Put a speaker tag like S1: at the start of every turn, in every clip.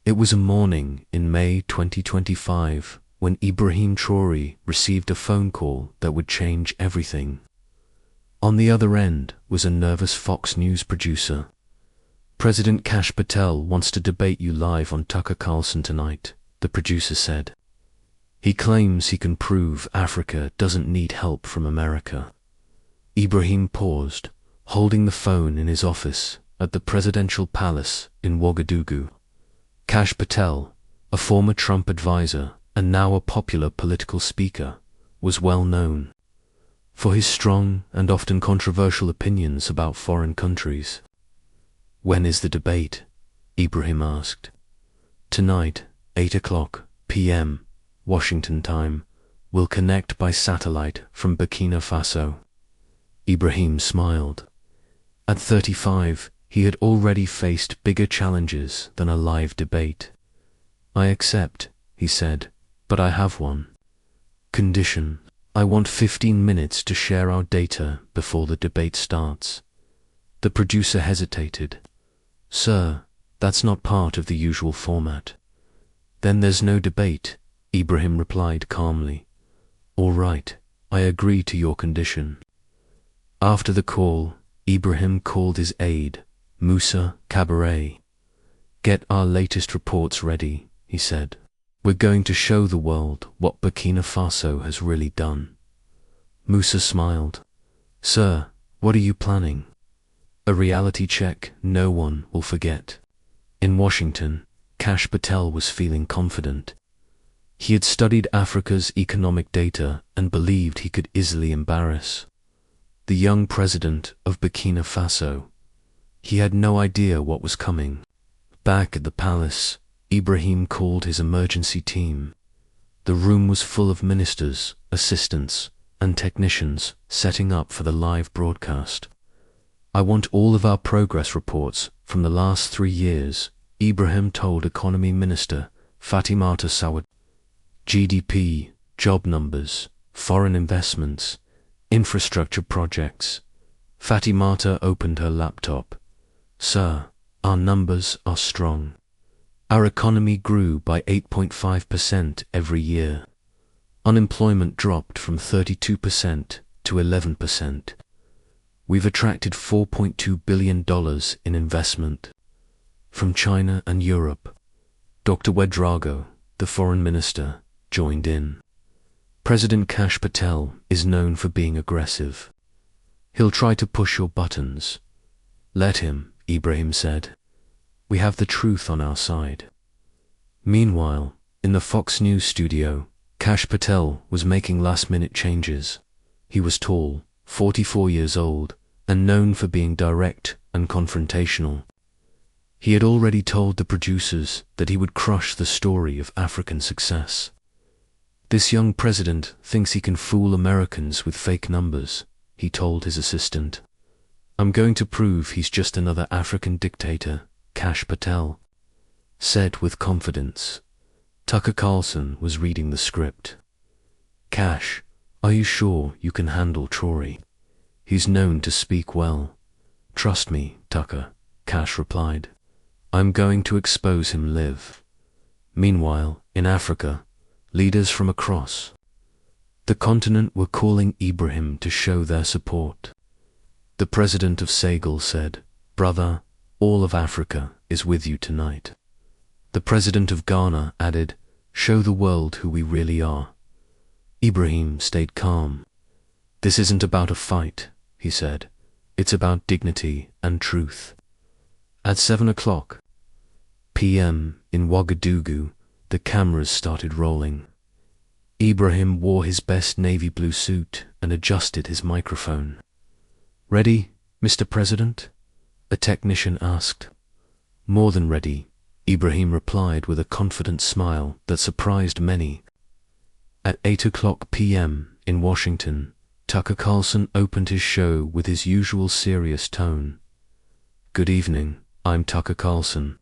S1: It was a morning in May 2025 when Ibrahim Traoré received a phone call that would change everything. On the other end was a nervous Fox News producer. "President Kash Patel wants to debate you live on Tucker Carlson tonight," the producer said. "He claims he can prove Africa doesn't need help from America." Ibrahim paused, holding the phone in his office at the presidential palace in Ouagadougou. Kash Patel, a former Trump advisor and now a popular political speaker, was well known for his strong and often controversial opinions about foreign countries. "When is the debate?" Ibrahim asked. "Tonight, 8 p.m., Washington time. We'll connect by satellite from Burkina Faso." Ibrahim smiled. At 35, he had already faced bigger challenges than a live debate. "I accept," he said, "but I have one condition. I want 15 minutes to share our data before the debate starts." The producer hesitated. "Sir, that's not part of the usual format." "Then there's no debate," Ibrahim replied calmly. "All right, I agree to your condition." After the call, Ibrahim called his aide, Moussa Cabaret. "Get our latest reports ready," he said. "We're going to show the world what Burkina Faso has really done." Moussa smiled. "Sir, what are you planning?" "A reality check no one will forget." In Washington, Kash Patel was feeling confident. He had studied Africa's economic data and believed he could easily embarrass the young president of Burkina Faso. He had no idea what was coming. Back at the palace, Ibrahim called his emergency team. The room was full of ministers, assistants, and technicians setting up for the live broadcast. "I want all of our progress reports from the last 3 years," Ibrahim told Economy Minister Fatimata Sawad. "GDP, job numbers, foreign investments, infrastructure projects." Fatimata opened her laptop. "Sir, our numbers are strong. Our economy grew by 8.5% every year. Unemployment dropped from 32% to 11%. We've attracted $4.2 billion in investment from China and Europe." Dr. Ouedraogo, the foreign minister, joined in. "President Kash Patel is known for being aggressive. He'll try to push your buttons." "Let him," Ibrahim said. "We have the truth on our side." Meanwhile, in the Fox News studio, Kash Patel was making last-minute changes. He was tall, 44 years old, and known for being direct and confrontational. He had already told the producers that he would crush the story of African success. "This young president thinks he can fool Americans with fake numbers," he told his assistant. "I'm going to prove he's just another African dictator," Kash Patel said with confidence. Tucker Carlson was reading the script. "Kash, are you sure you can handle Traoré? He's known to speak well." "Trust me, Tucker," Kash replied. "I'm going to expose him live." Meanwhile, in Africa, leaders from across the continent were calling Ibrahim to show their support. The president of Senegal said, "Brother, all of Africa is with you tonight." The president of Ghana added, "Show the world who we really are." Ibrahim stayed calm. "This isn't about a fight," he said. "It's about dignity and truth." At 7 p.m. in Ouagadougou, the cameras started rolling. Ibrahim wore his best navy blue suit and adjusted his microphone. "Ready, Mr. President?" a technician asked. "More than ready," Ibrahim replied with a confident smile that surprised many. At 8 p.m. in Washington, Tucker Carlson opened his show with his usual serious tone. "Good evening, I'm Tucker Carlson.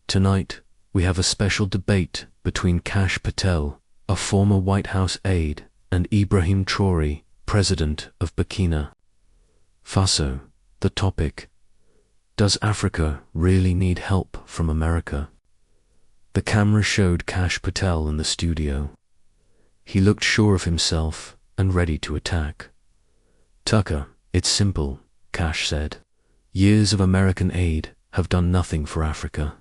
S1: Tonight, we have a special debate between Kash Patel, a former White House aide, and Ibrahim Traoré, president of Burkina Faso. The topic: does Africa really need help from America? The camera showed Kash Patel in the studio. He looked sure of himself and ready to attack. "Tucker, it's simple," Kash said. "Years of American aid have done nothing for Africa.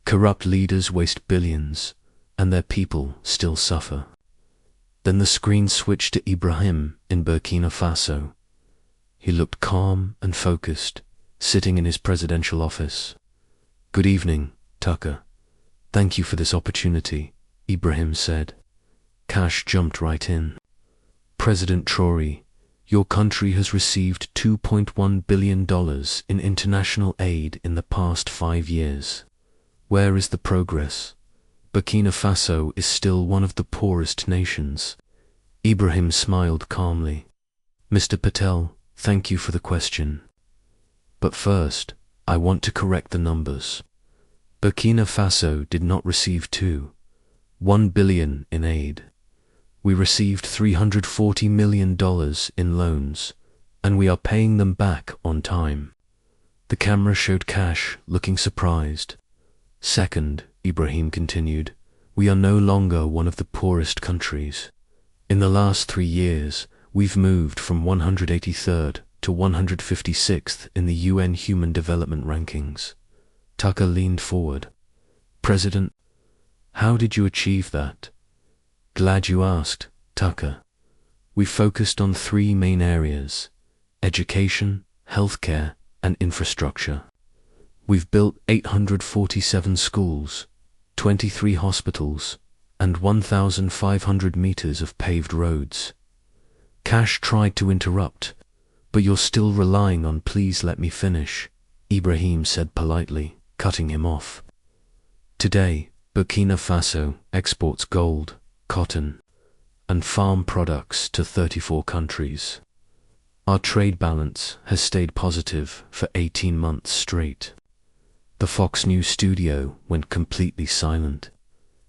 S1: Corrupt leaders waste billions, and their people still suffer." Then the screen switched to Ibrahim in Burkina Faso. He looked calm and focused, sitting in his presidential office. "Good evening, Tucker. Thank you for this opportunity," Ibrahim said. Kash jumped right in. "President Traoré, your country has received $2.1 billion in international aid in the past 5 years. Where is the progress? Burkina Faso is still one of the poorest nations." Ibrahim smiled calmly. "Mr. Patel, thank you for the question. But first, I want to correct the numbers. Burkina Faso did not receive $1 billion in aid. We received $340 million in loans, and we are paying them back on time." The camera showed Kash looking surprised. "Second," Ibrahim continued, "we are no longer one of the poorest countries. In the last 3 years, we've moved from 183rd to 156th in the UN Human Development Rankings." Tucker leaned forward. "President, how did you achieve that?" "Glad you asked, Tucker. We focused on 3 main areas: education, healthcare, and infrastructure. We've built 847 schools, 23 hospitals, and 1,500 meters of paved roads." Kash tried to interrupt. "But you're still relying on 'please let me finish,'" Ibrahim said politely, cutting him off. "Today, Burkina Faso exports gold, cotton, and farm products to 34 countries. Our trade balance has stayed positive for 18 months straight." The Fox News studio went completely silent.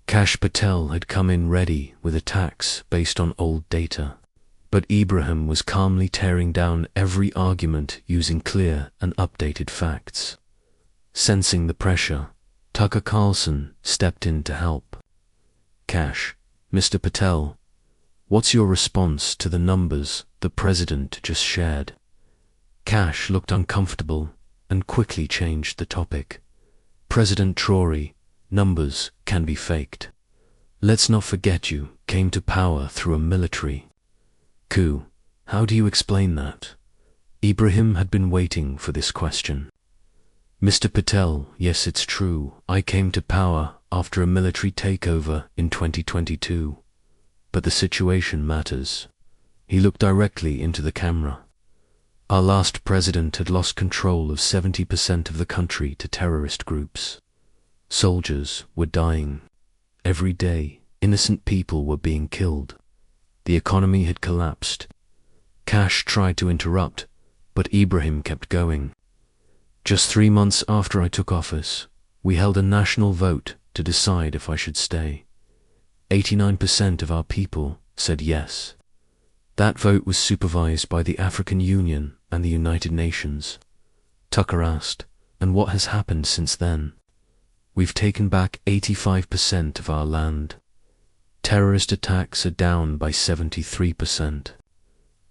S1: Kash Patel had come in ready with attacks based on old data, but Ibrahim was calmly tearing down every argument using clear and updated facts. Sensing the pressure, Tucker Carlson stepped in to help. "Kash, Mr. Patel, what's your response to the numbers the president just shared?" Kash looked uncomfortable and quickly changed the topic. "President Traoré, numbers can be faked. Let's not forget you came to power through a military coup. How do you explain that?" Ibrahim had been waiting for this question. "Mr. Patel, yes, it's true. I came to power after a military takeover in 2022. But the situation matters." He looked directly into the camera. "Our last president had lost control of 70% of the country to terrorist groups. Soldiers were dying. Every day, innocent people were being killed. The economy had collapsed." Kash tried to interrupt, but Ibrahim kept going. "Just 3 months after I took office, we held a national vote to decide if I should stay. 89% of our people said yes. That vote was supervised by the African Union and the United Nations." Tucker asked, "And what has happened since then?" "We've taken back 85% of our land. Terrorist attacks are down by 73%.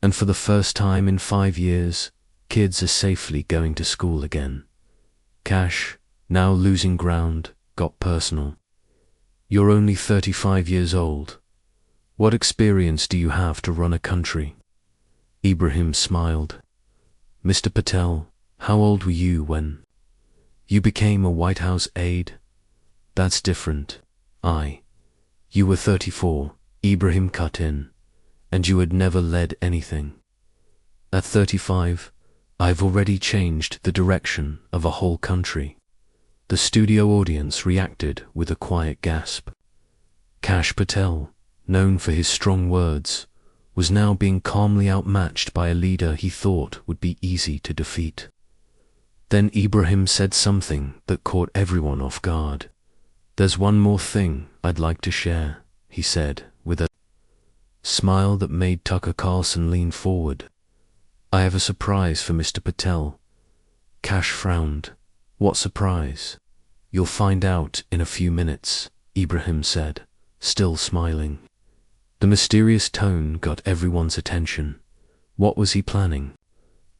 S1: And for the first time in 5 years, kids are safely going to school again." Kash, now losing ground, got personal. "You're only 35 years old. What experience do you have to run a country?" Ibrahim smiled. "Mr. Patel, how old were you when you became a White House aide?" "That's different. You were 34, Ibrahim cut in, and you had never led anything. At 35, I've already changed the direction of a whole country." The studio audience reacted with a quiet gasp. Kash Patel, known for his strong words, was now being calmly outmatched by a leader he thought would be easy to defeat. Then Ibrahim said something that caught everyone off guard. "There's one more thing I'd like to share," he said, with a smile that made Tucker Carlson lean forward. "I have a surprise for Mr. Patel." Kash frowned. "What surprise?" You'll find out in a few minutes, Ibrahim said, still smiling. The mysterious tone got everyone's attention. What was he planning?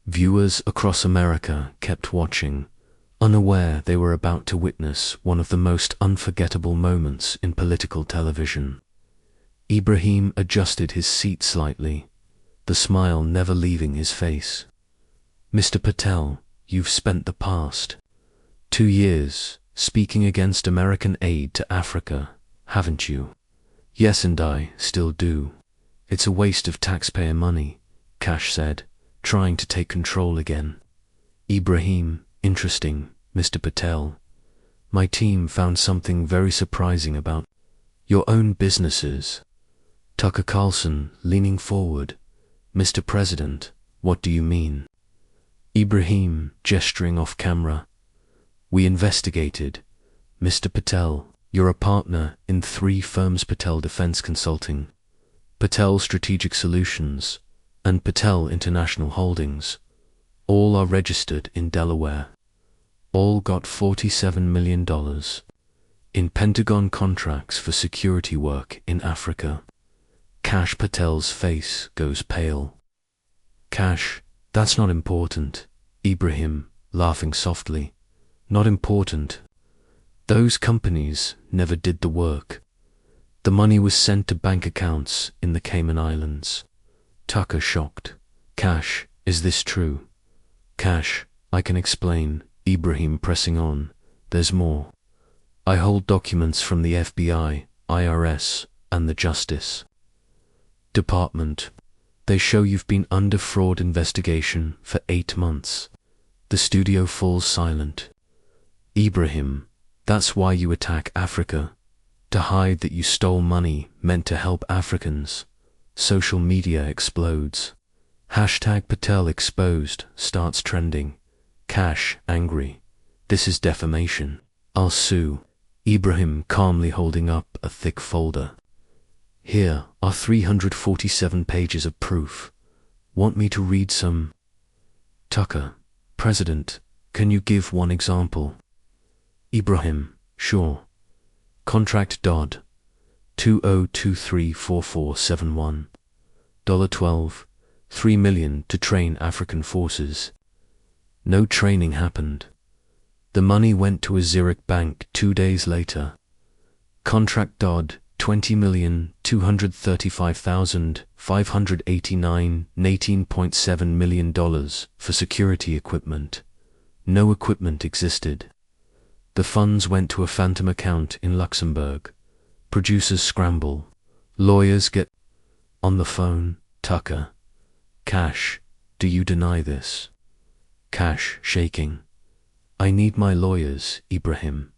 S1: Viewers across America kept watching, unaware they were about to witness one of the most unforgettable moments in political television. Ibrahim adjusted his seat slightly, the smile never leaving his face. Mr. Patel, you've spent the past 2 years speaking against American aid to Africa, haven't you? Yes, and I still do. It's a waste of taxpayer money, Kash said, trying to take control again. Ibrahim, interesting, Mr. Patel. My team found something very surprising about your own businesses. Tucker Carlson, leaning forward. Mr. President, what do you mean? Ibrahim, gesturing off camera. We investigated. Mr. Patel, you're a partner in 3 firms: Patel Defense Consulting, Patel Strategic Solutions, and Patel International Holdings. All are registered in Delaware. All got $47 million in Pentagon contracts for security work in Africa. Kash Patel's face goes pale. Kash, that's not important. Ibrahim, laughing softly. Not important. Those companies never did the work. The money was sent to bank accounts in the Cayman Islands. Tucker, shocked. Kash, is this true? Kash, I can explain. Ibrahim, pressing on. There's more. I hold documents from the FBI, IRS, and the Justice Department. They show you've been under fraud investigation for 8 months. The studio falls silent. Ibrahim, that's why you attack Africa, to hide that you stole money meant to help Africans. Social media explodes. Hashtag Patel exposed starts trending. Kash, angry. This is defamation. I'll sue. Ibrahim, calmly holding up a thick folder. Here are 347 pages of proof. Want me to read some? Tucker, President, can you give one example? Ibrahim, sure. Contract Dodd, 20234471. $12, $3 million to train African forces. No training happened. The money went to a Zurich bank 2 days later. Contract Dodd, $20,235,589, $18.7 million for security equipment. No equipment existed. The funds went to a phantom account in Luxembourg. Producers scramble. Lawyers get on the phone. Tucker. Kash, do you deny this? Kash, shaking. I need my lawyers, Ibrahim.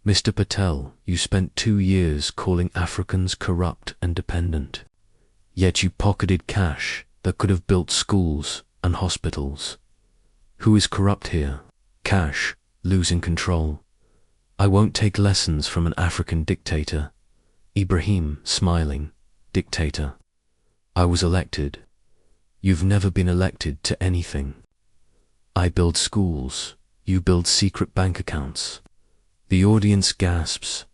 S1: Mr. Patel, you spent 2 years calling Africans corrupt and dependent. Yet you pocketed cash that could have built schools and hospitals. Who is corrupt here? Kash, losing control. I won't take lessons from an African dictator. Ibrahim, smiling. Dictator. I was elected. You've never been elected to anything. I build schools. You build secret bank accounts. The audience gasps.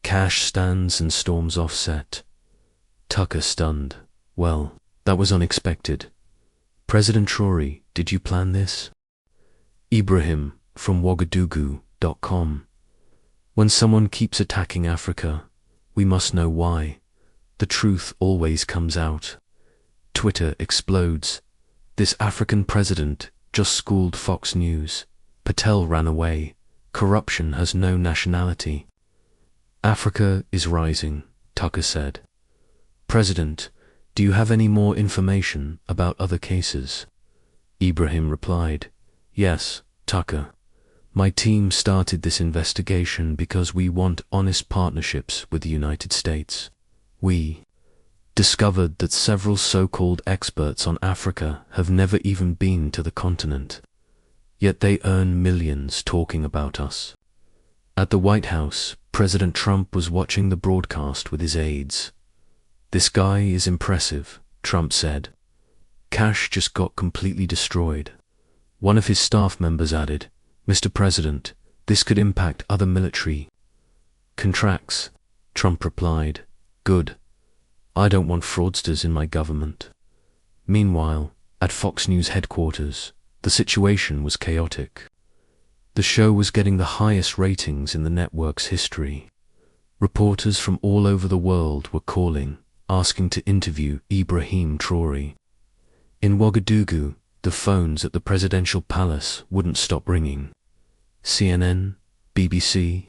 S1: Kash stands and storms off set. Tucker, stunned. Well, that was unexpected. President Traoré, did you plan this? Ibrahim, from Ouagadougou.com. When someone keeps attacking Africa, we must know why. The truth always comes out. Twitter explodes. This African president just schooled Fox News. Patel ran away. Corruption has no nationality. Africa is rising, Tucker said. President, do you have any more information about other cases? Ibrahim replied, Yes, Tucker. My team started this investigation because we want honest partnerships with the United States. We discovered that several so-called experts on Africa have never even been to the continent. Yet they earn millions talking about us. At the White House, President Trump was watching the broadcast with his aides. This guy is impressive, Trump said. Kash just got completely destroyed. One of his staff members added, Mr. President, This could impact other military contracts. Trump replied, "Good. I don't want fraudsters in my government." Meanwhile, at Fox News headquarters, the situation was chaotic. The show was getting the highest ratings in the network's history. Reporters from all over the world were calling, asking to interview Ibrahim Traoré. In Ouagadougou, the phones at the presidential palace wouldn't stop ringing. CNN, BBC,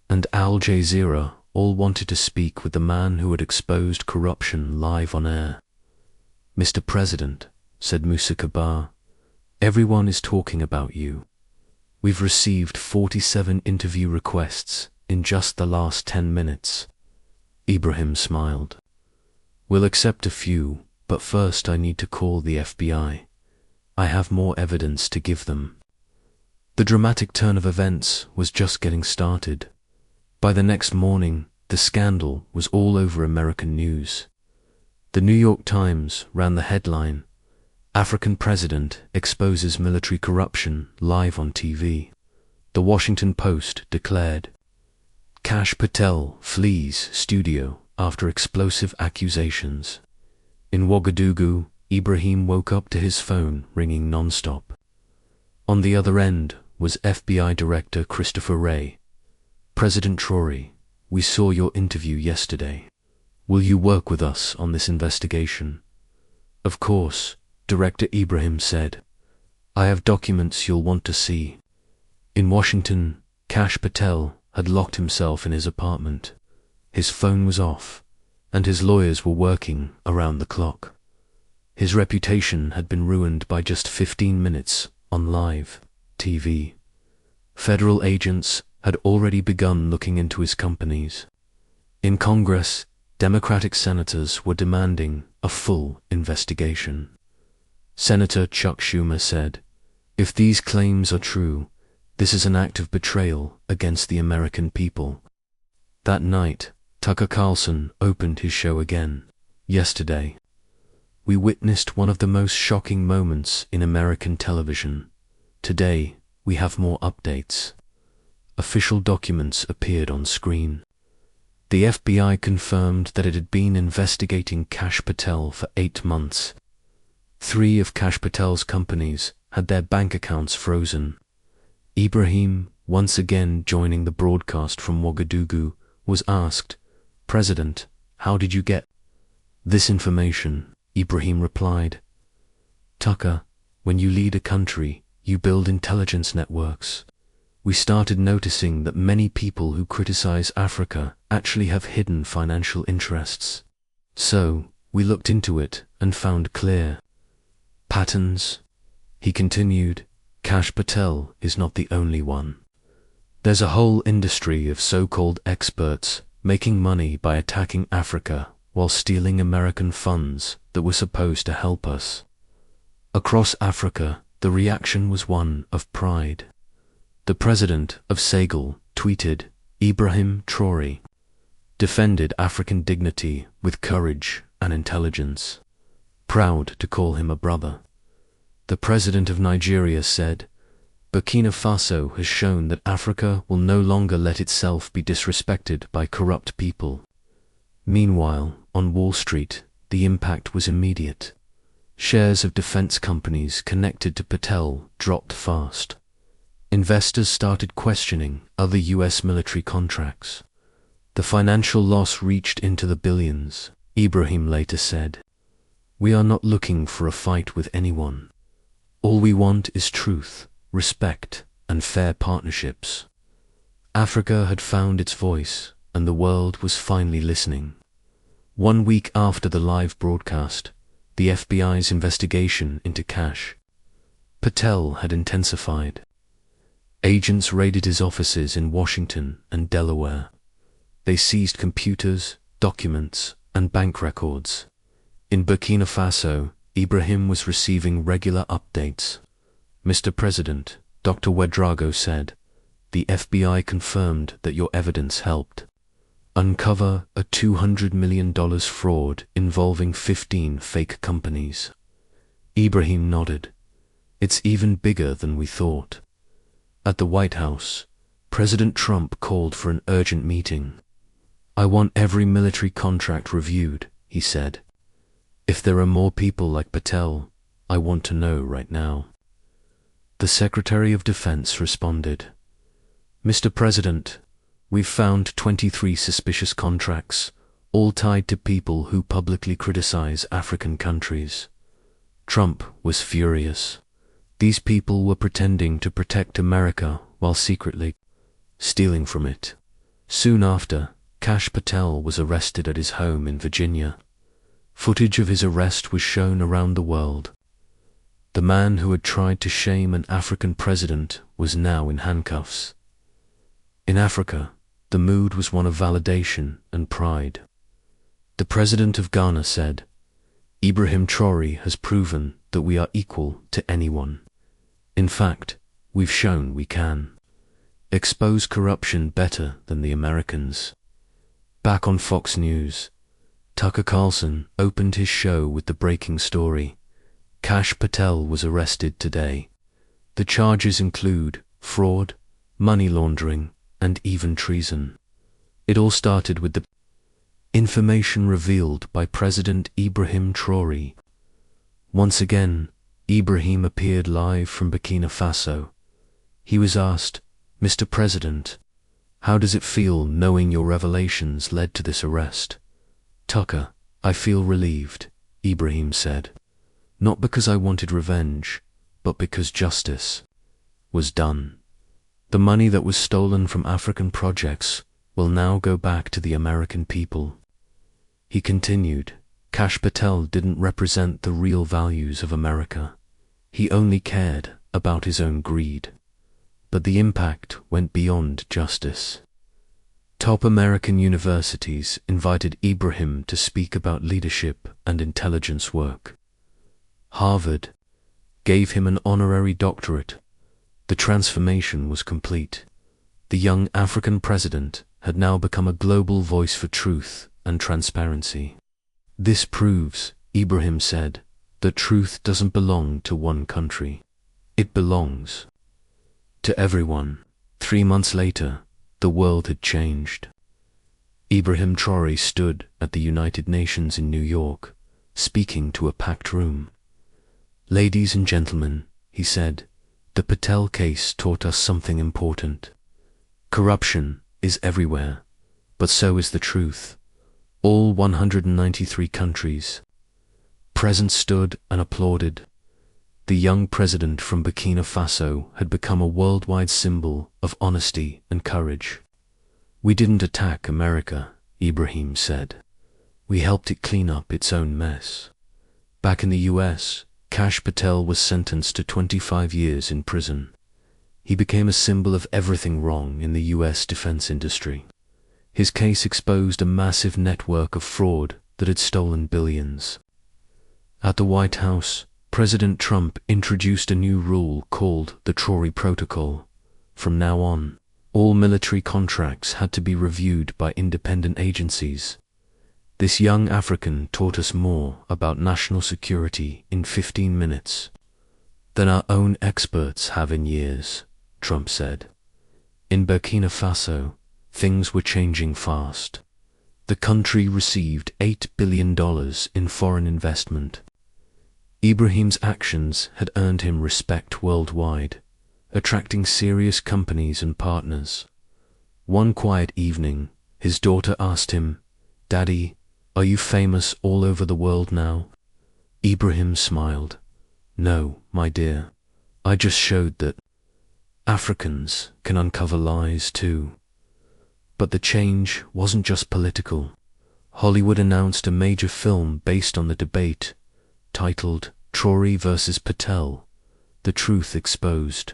S1: and Al Jazeera all wanted to speak with the man who had exposed corruption live on air. "Mr. President," said Moussa Kabar, "everyone is talking about you. We've received 47 interview requests in just the last 10 minutes. Ibrahim smiled. "We'll accept a few, but first I need to call the FBI. I have more evidence to give them." The dramatic turn of events was just getting started. By the next morning, the scandal was all over American news. The New York Times ran the headline, "African President Exposes Military Corruption Live on TV." The Washington Post declared, "Kash Patel flees studio after explosive accusations." In Ouagadougou, Ibrahim woke up to his phone ringing non-stop. On the other end was FBI Director Christopher Wray. "President Traoré, we saw your interview yesterday. Will you work with us on this investigation?" "Of course," Director Ibrahim said. "I have documents you'll want to see." In Washington, Kash Patel had locked himself in his apartment. His phone was off, and his lawyers were working around the clock. His reputation had been ruined by just 15 minutes on live TV. Federal agents had already begun looking into his companies. In Congress, Democratic senators were demanding a full investigation. Senator Chuck Schumer said, "If these claims are true, this is an act of betrayal against the American people." That night, Tucker Carlson opened his show again. "Yesterday, we witnessed one of the most shocking moments in American television. Today, we have more updates." Official documents appeared on screen. The FBI confirmed that it had been investigating Kash Patel for 8 months. 3 of Kash Patel's companies had their bank accounts frozen. Ibrahim, once again joining the broadcast from Ouagadougou, was asked, "President, how did you get this information?" Ibrahim replied, "Tucker, when you lead a country, you build intelligence networks. We started noticing that many people who criticize Africa actually have hidden financial interests. So, we looked into it and found clear patterns." He continued, "Kash Patel is not the only one. There's a whole industry of so-called experts making money by attacking Africa while stealing American funds that were supposed to help us." Across Africa, the reaction was one of pride. The president of Senegal tweeted, "Ibrahim Traoré defended African dignity with courage and intelligence. Proud to call him a brother." The president of Nigeria said, "Burkina Faso has shown that Africa will no longer let itself be disrespected by corrupt people." Meanwhile, on Wall Street, the impact was immediate. Shares of defense companies connected to Patel dropped fast. Investors started questioning other U.S. military contracts. The financial loss reached into the billions. Ibrahim later said, "We are not looking for a fight with anyone. All we want is truth, respect, and fair partnerships." Africa had found its voice, and the world was finally listening. 1 week after the live broadcast, the FBI's investigation into Kash Patel had intensified. Agents raided his offices in Washington and Delaware. They seized computers, documents, and bank records. In Burkina Faso, Ibrahim was receiving regular updates. "Mr. President," Dr. Ouedraogo said, "the FBI confirmed that your evidence helped uncover a $200 million fraud involving 15 fake companies." Ibrahim nodded. "It's even bigger than we thought." At the White House, President Trump called for an urgent meeting. "I want every military contract reviewed," he said. "If there are more people like Patel, I want to know right now." The Secretary of Defense responded, "Mr. President, we've found 23 suspicious contracts, all tied to people who publicly criticize African countries." Trump was furious. These people were pretending to protect America while secretly stealing from it. Soon after, Kash Patel was arrested at his home in Virginia. Footage of his arrest was shown around the world. The man who had tried to shame an African president was now in handcuffs. In Africa, the mood was one of validation and pride. The president of Ghana said, "Ibrahim Traoré has proven that we are equal to anyone. In fact, we've shown we can expose corruption better than the Americans." Back on Fox News, Tucker Carlson opened his show with the breaking story. Kash Patel was arrested today. The charges include fraud, money laundering, and even treason. It all started with the information revealed by President Ibrahim Traoré. Once again, Ibrahim appeared live from Burkina Faso. He was asked, "Mr. President, how does it feel knowing your revelations led to this arrest?" "Tucker, I feel relieved," Ibrahim said. "Not because I wanted revenge, but because justice was done. The money that was stolen from African projects will now go back to the American people." He continued, "Kash Patel didn't represent the real values of America. He only cared about his own greed. But the impact went beyond justice." Top American universities invited Ibrahim to speak about leadership and intelligence work. Harvard gave him an honorary doctorate. The transformation was complete. The young African president had now become a global voice for truth and transparency. "This proves," Ibrahim said, "that truth doesn't belong to one country. It belongs to everyone." 3 months later, the world had changed. Ibrahim Traoré stood at the United Nations in New York, speaking to a packed room. "Ladies and gentlemen," he said, "the Patel case taught us something important. Corruption is everywhere, but so is the truth. All 193 countries present stood and applauded. The young president from Burkina Faso had become a worldwide symbol of honesty and courage." "We didn't attack America," Ibrahim said. "We helped it clean up its own mess." Back in the US, Kash Patel was sentenced to 25 years in prison. He became a symbol of everything wrong in the US defense industry. His case exposed a massive network of fraud that had stolen billions. At the White House, President Trump introduced a new rule called the Traoré Protocol. From now on, all military contracts had to be reviewed by independent agencies. This young African taught us more about national security in 15 minutes than our own experts have in years, Trump said. In Burkina Faso, things were changing fast. The country received $8 billion in foreign investment. Ibrahim's actions had earned him respect worldwide, attracting serious companies and partners. One quiet evening, his daughter asked him, "Daddy, are you famous all over the world now?" Ibrahim smiled. "No, my dear. I just showed that Africans can uncover lies too." But the change wasn't just political. Hollywood announced a major film based on the debate, titled Traoré vs. Patel, The Truth Exposed,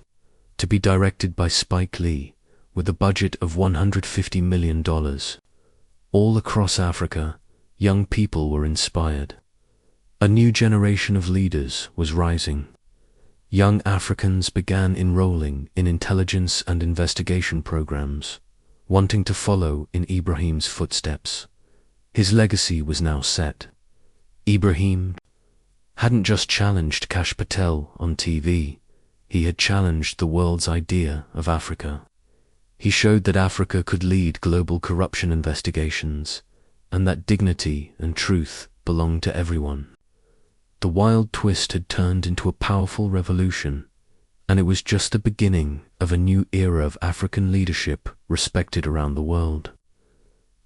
S1: to be directed by Spike Lee, with a budget of $150 million. All across Africa, young people were inspired. A new generation of leaders was rising. Young Africans began enrolling in intelligence and investigation programs, wanting to follow in Ibrahim's footsteps. His legacy was now set. Ibrahim hadn't just challenged Kash Patel on TV, he had challenged the world's idea of Africa. He showed that Africa could lead global corruption investigations, and that dignity and truth belonged to everyone. The wild twist had turned into a powerful revolution, and it was just the beginning of a new era of African leadership respected around the world.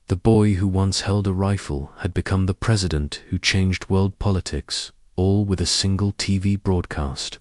S1: The boy who once held a rifle had become the president who changed world politics, all with a single TV broadcast.